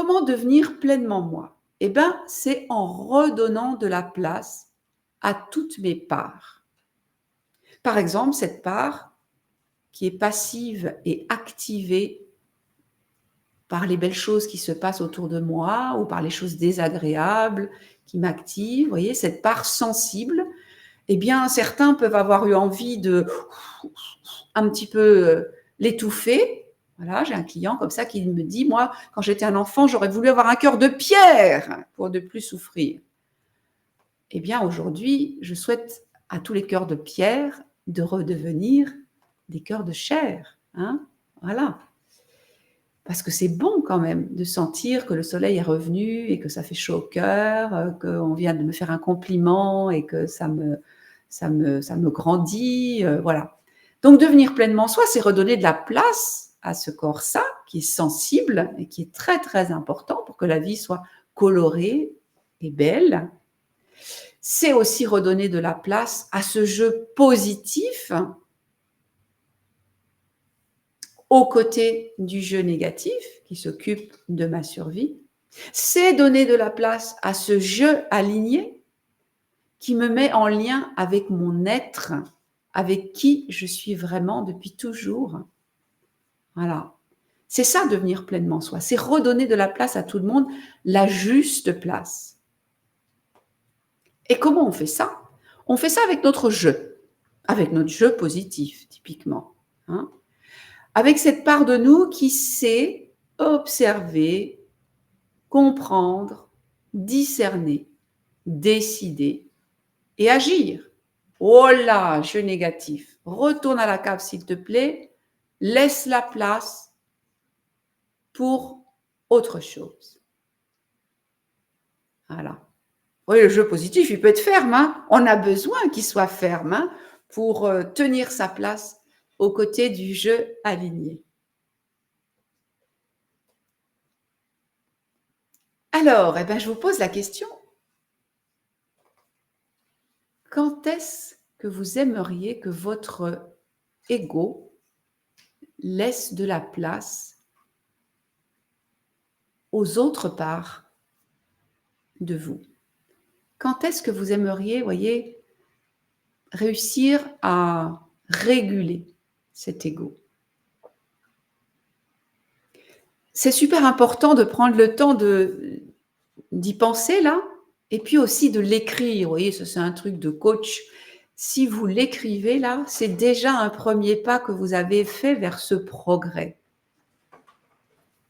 comment devenir pleinement moi? Eh bien, c'est en redonnant de la place à toutes mes parts. Par exemple, cette part qui est passive et activée par les belles choses qui se passent autour de moi ou par les choses désagréables qui m'activent, vous voyez, cette part sensible, eh bien, certains peuvent avoir eu envie de un petit peu l'étouffer. Voilà, j'ai un client comme ça qui me dit, moi, quand j'étais un enfant, j'aurais voulu avoir un cœur de pierre pour ne plus souffrir. Eh bien, aujourd'hui, je souhaite à tous les cœurs de pierre de redevenir des cœurs de chair. Hein, voilà. Parce que c'est bon quand même de sentir que le soleil est revenu et que ça fait chaud au cœur, qu'on vient de me faire un compliment et que ça me grandit. Voilà. Donc, devenir pleinement soi, c'est redonner de la place à ce corps-ça qui est sensible et qui est très, très important pour que la vie soit colorée et belle. C'est aussi redonner de la place à ce jeu positif aux côtés du jeu négatif qui s'occupe de ma survie. C'est donner de la place à ce jeu aligné qui me met en lien avec mon être, avec qui je suis vraiment depuis toujours. Voilà. C'est ça, devenir pleinement soi. C'est redonner de la place à tout le monde, la juste place. Et comment on fait ça? On fait ça avec notre jeu positif, typiquement. Hein, avec cette part de nous qui sait observer, comprendre, discerner, décider et agir. Oh là, jeu négatif. Retourne à la cave, s'il te plaît. Laisse la place pour autre chose. Voilà. Oui, le jeu positif, il peut être ferme. Hein. On a besoin qu'il soit ferme hein, pour tenir sa place aux côtés du jeu aligné. Alors, je vous pose la question. Quand est-ce que vous aimeriez que votre ego laisse de la place aux autres parts de vous? Quand est-ce que vous aimeriez, voyez, réussir à réguler cet ego? C'est super important de prendre le temps d'y penser là, et puis aussi de l'écrire. Vous voyez, ça c'est un truc de coach. Si vous l'écrivez là, c'est déjà un premier pas que vous avez fait vers ce progrès.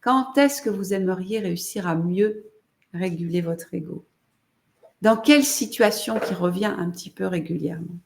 Quand est-ce que vous aimeriez réussir à mieux réguler votre ego? Dans quelle situation qui revient un petit peu régulièrement?